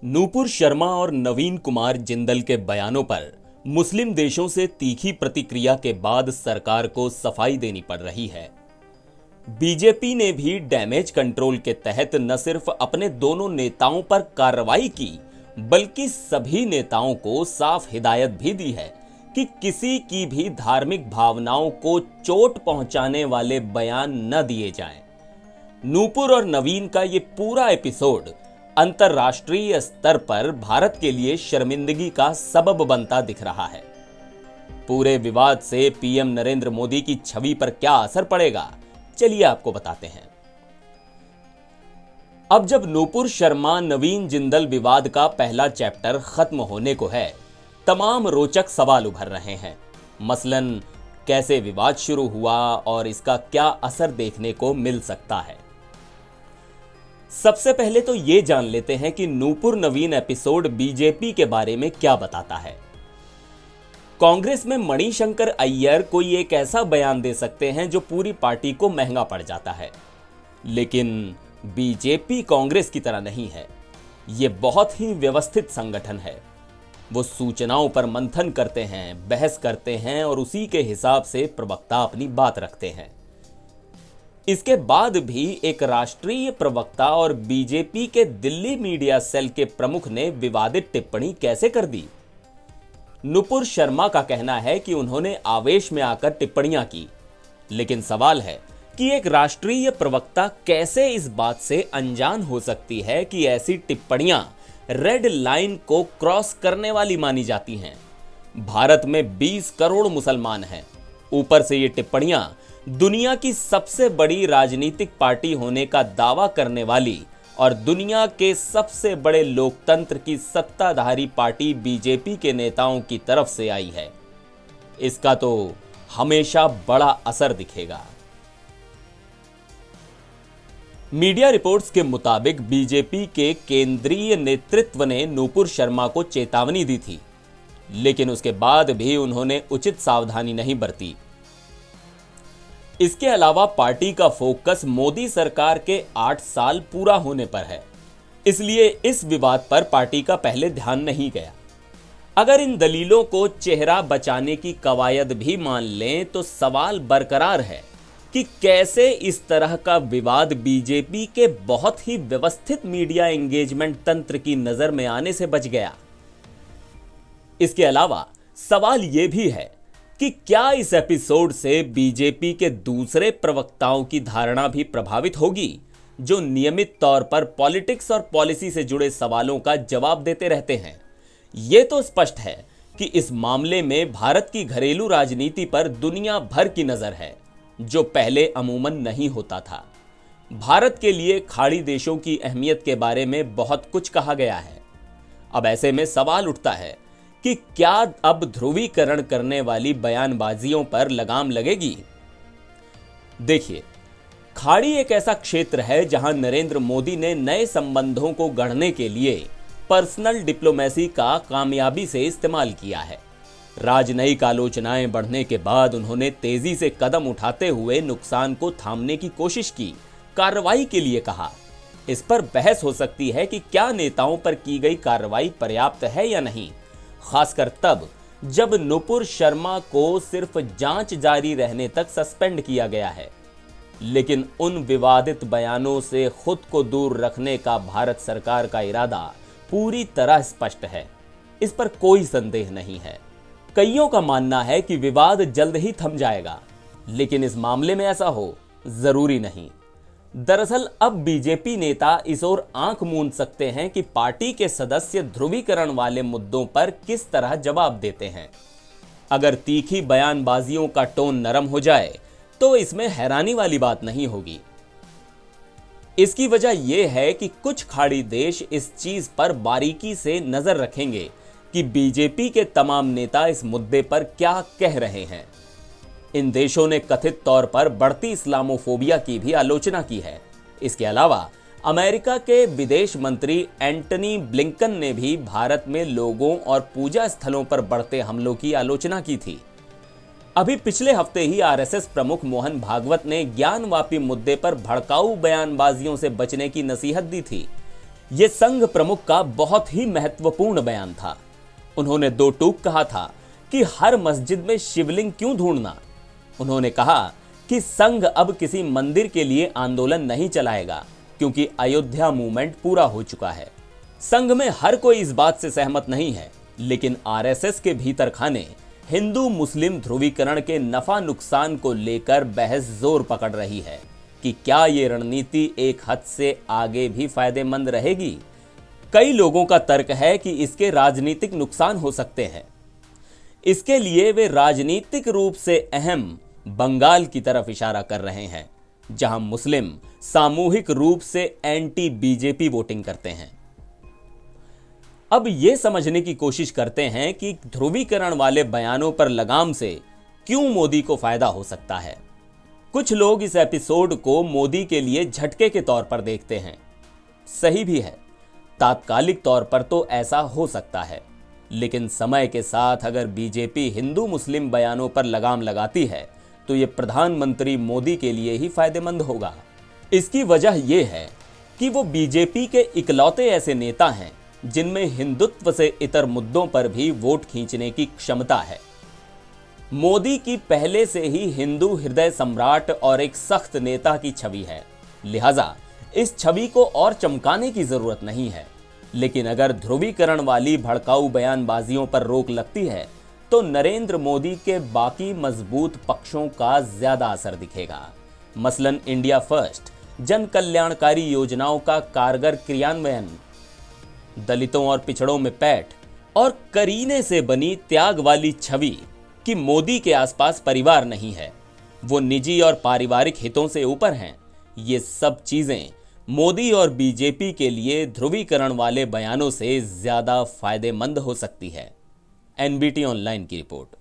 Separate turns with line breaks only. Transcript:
नूपुर शर्मा और नवीन कुमार जिंदल के बयानों पर मुस्लिम देशों से तीखी प्रतिक्रिया के बाद सरकार को सफाई देनी पड़ रही है। बीजेपी ने भी डैमेज कंट्रोल के तहत न सिर्फ अपने दोनों नेताओं पर कार्रवाई की, बल्कि सभी नेताओं को साफ हिदायत भी दी है कि किसी की भी धार्मिक भावनाओं को चोट पहुंचाने वाले बयान न दिए जाएं। नूपुर और नवीन का ये पूरा एपिसोड अंतर्राष्ट्रीय स्तर पर भारत के लिए शर्मिंदगी का सबब बनता दिख रहा है। पूरे विवाद से पीएम नरेंद्र मोदी की छवि पर क्या असर पड़ेगा, चलिए आपको बताते हैं। अब जब नूपुर शर्मा नवीन जिंदल विवाद का पहला चैप्टर खत्म होने को है, तमाम रोचक सवाल उभर रहे हैं। मसलन कैसे विवाद शुरू हुआ और इसका क्या असर देखने को मिल सकता है। सबसे पहले तो यह जान लेते हैं कि नूपुर नवीन एपिसोड बीजेपी के बारे में क्या बताता है। कांग्रेस में मणिशंकर अय्यर कोई एक ऐसा बयान दे सकते हैं जो पूरी पार्टी को महंगा पड़ जाता है, लेकिन बीजेपी कांग्रेस की तरह नहीं है। यह बहुत ही व्यवस्थित संगठन है। वो सूचनाओं पर मंथन करते हैं, बहस करते हैं और उसी के हिसाब से प्रवक्ता अपनी बात रखते हैं। इसके बाद भी एक राष्ट्रीय प्रवक्ता और बीजेपी के दिल्ली मीडिया सेल के प्रमुख ने विवादित टिप्पणी कैसे कर दी। नूपुर शर्मा का कहना है कि उन्होंने आवेश में आकर टिप्पणियां की, लेकिन सवाल है कि एक राष्ट्रीय प्रवक्ता कैसे इस बात से अनजान हो सकती है कि ऐसी टिप्पणियां रेड लाइन को क्रॉस करने वाली मानी जाती हैं। भारत में 20 करोड़ मुसलमान हैं। ऊपर से ये टिप्पणियां दुनिया की सबसे बड़ी राजनीतिक पार्टी होने का दावा करने वाली और दुनिया के सबसे बड़े लोकतंत्र की सत्ताधारी पार्टी बीजेपी के नेताओं की तरफ से आई है। इसका तो हमेशा बड़ा असर दिखेगा। मीडिया रिपोर्ट्स के मुताबिक बीजेपी के केंद्रीय नेतृत्व ने नूपुर शर्मा को चेतावनी दी थी, लेकिन उसके बाद भी उन्होंने उचित सावधानी नहीं बरती। इसके अलावा पार्टी का फोकस मोदी सरकार के 8 साल पूरा होने पर है, इसलिए इस विवाद पर पार्टी का पहले ध्यान नहीं गया। अगर इन दलीलों को चेहरा बचाने की कवायद भी मान लें तो सवाल बरकरार है कि कैसे इस तरह का विवाद बीजेपी के बहुत ही व्यवस्थित मीडिया एंगेजमेंट तंत्र की नजर में आने से बच गया। इसके अलावा सवाल यह भी है कि क्या इस एपिसोड से बीजेपी के दूसरे प्रवक्ताओं की धारणा भी प्रभावित होगी, जो नियमित तौर पर पॉलिटिक्स और पॉलिसी से जुड़े सवालों का जवाब देते रहते हैं। यह तो स्पष्ट है कि इस मामले में भारत की घरेलू राजनीति पर दुनिया भर की नजर है, जो पहले अमूमन नहीं होता था। भारत के लिए खाड़ी देशों की अहमियत के बारे में बहुत कुछ कहा गया है। अब ऐसे में सवाल उठता है कि क्या अब ध्रुवीकरण करने वाली बयानबाजियों पर लगाम लगेगी। देखिए, खाड़ी एक ऐसा क्षेत्र है जहां नरेंद्र मोदी ने नए संबंधों को गढ़ने के लिए पर्सनल डिप्लोमेसी का कामयाबी से इस्तेमाल किया है। राजनयिक आलोचनाएं बढ़ने के बाद उन्होंने तेजी से कदम उठाते हुए नुकसान को थामने की कोशिश की, कार्रवाई के लिए कहा। इस पर बहस हो सकती है कि क्या नेताओं पर की गई कार्रवाई पर्याप्त है या नहीं, खासकर तब जब नूपुर शर्मा को सिर्फ जांच जारी रहने तक सस्पेंड किया गया है। लेकिन उन विवादित बयानों से खुद को दूर रखने का भारत सरकार का इरादा पूरी तरह स्पष्ट है, इस पर कोई संदेह नहीं है। कईयों का मानना है कि विवाद जल्द ही थम जाएगा, लेकिन इस मामले में ऐसा हो जरूरी नहीं। दरअसल अब बीजेपी नेता इस ओर आंख मूंद सकते हैं कि पार्टी के सदस्य ध्रुवीकरण वाले मुद्दों पर किस तरह जवाब देते हैं। अगर तीखी बयानबाजियों का टोन नरम हो जाए तो इसमें हैरानी वाली बात नहीं होगी। इसकी वजह यह है कि कुछ खाड़ी देश इस चीज पर बारीकी से नजर रखेंगे कि बीजेपी के तमाम नेता इस मुद्दे पर क्या कह रहे हैं। इन देशों ने कथित तौर पर बढ़ती इस्लामोफोबिया की भी आलोचना की है। इसके अलावा अमेरिका के विदेश मंत्री एंटनी ब्लिंकन ने भी भारत में लोगों और पूजा स्थलों पर बढ़ते हमलों की आलोचना की थी। अभी पिछले हफ्ते ही आरएसएस प्रमुख मोहन भागवत ने ज्ञानवापी मुद्दे पर भड़काऊ बयानबाजियों से बचने की नसीहत दी थी। यह संघ प्रमुख का बहुत ही महत्वपूर्ण बयान था। उन्होंने दो टूक कहा था कि हर मस्जिद में शिवलिंग क्यों ढूंढना। उन्होंने कहा कि संघ अब किसी मंदिर के लिए आंदोलन नहीं चलाएगा, क्योंकि अयोध्या मूवमेंट पूरा हो चुका है। संघ में हर कोई इस बात से सहमत नहीं है, लेकिन आरएसएस के भीतर खाने हिंदू मुस्लिम ध्रुवीकरण के नफा नुकसान को लेकर बहस जोर पकड़ रही है कि क्या ये रणनीति एक हद से आगे भी फायदेमंद रहेगी। कई लोगों का तर्क है कि इसके राजनीतिक नुकसान हो सकते हैं। इसके लिए वे राजनीतिक रूप से अहम बंगाल की तरफ इशारा कर रहे हैं, जहां मुस्लिम सामूहिक रूप से एंटी बीजेपी वोटिंग करते हैं। अब यह समझने की कोशिश करते हैं कि ध्रुवीकरण वाले बयानों पर लगाम से क्यों मोदी को फायदा हो सकता है। कुछ लोग इस एपिसोड को मोदी के लिए झटके के तौर पर देखते हैं। सही भी है, तात्कालिक तौर पर तो ऐसा हो सकता है, लेकिन समय के साथ अगर बीजेपी हिंदू मुस्लिम बयानों पर लगाम लगाती है तो यह प्रधानमंत्री मोदी के लिए ही फायदेमंद होगा। इसकी वजह यह है कि वो बीजेपी के इकलौते ऐसे नेता हैं जिनमें हिंदुत्व से इतर मुद्दों पर भी वोट खींचने की क्षमता है। मोदी की पहले से ही हिंदू हृदय सम्राट और एक सख्त नेता की छवि है, लिहाजा इस छवि को और चमकाने की जरूरत नहीं है। लेकिन अगर ध्रुवीकरण वाली भड़काऊ बयानबाजियों पर रोक लगती है तो नरेंद्र मोदी के बाकी मजबूत पक्षों का ज्यादा असर दिखेगा। मसलन इंडिया फर्स्ट, जन कल्याणकारी योजनाओं का कारगर क्रियान्वयन, दलितों और पिछड़ों में पैठ और करीने से बनी त्याग वाली छवि कि मोदी के आसपास परिवार नहीं है, वो निजी और पारिवारिक हितों से ऊपर हैं। ये सब चीजें मोदी और बीजेपी के लिए ध्रुवीकरण वाले बयानों से ज्यादा फायदेमंद हो सकती है। एनबीटी ऑनलाइन की रिपोर्ट।